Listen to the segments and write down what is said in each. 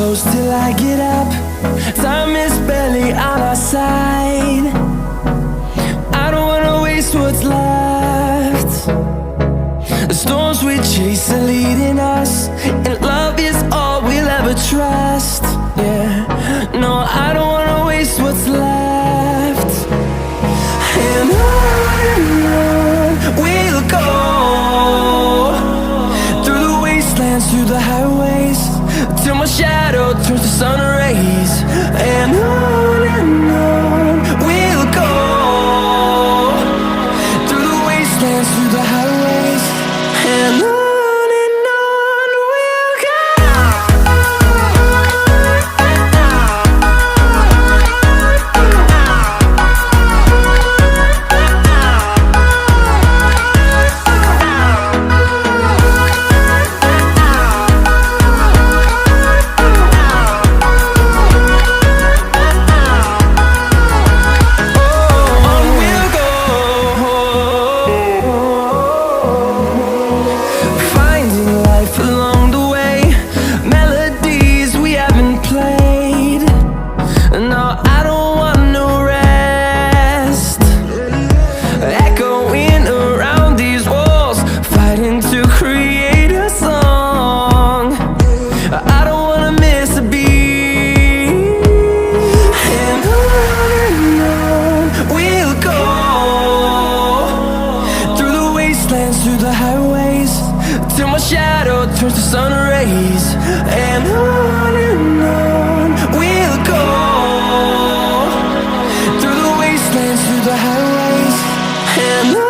close till I get up. Time is barely on our side. I don't wanna waste what's left. The storms we chase are leading us, and love is all we'll ever trust. Yeah, no, I don't wanna waste what's left. And on we'll go, through the wastelands, through the highways, till my shadow turns to sun rays. And on we'll go, through the wastelands, through the highways, and on. Through the highways, till my shadow turns to sun rays. And on we'll go, through the wastelands, through the highways, and on.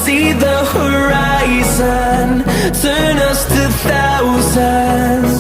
See the horizon turn us to thousands.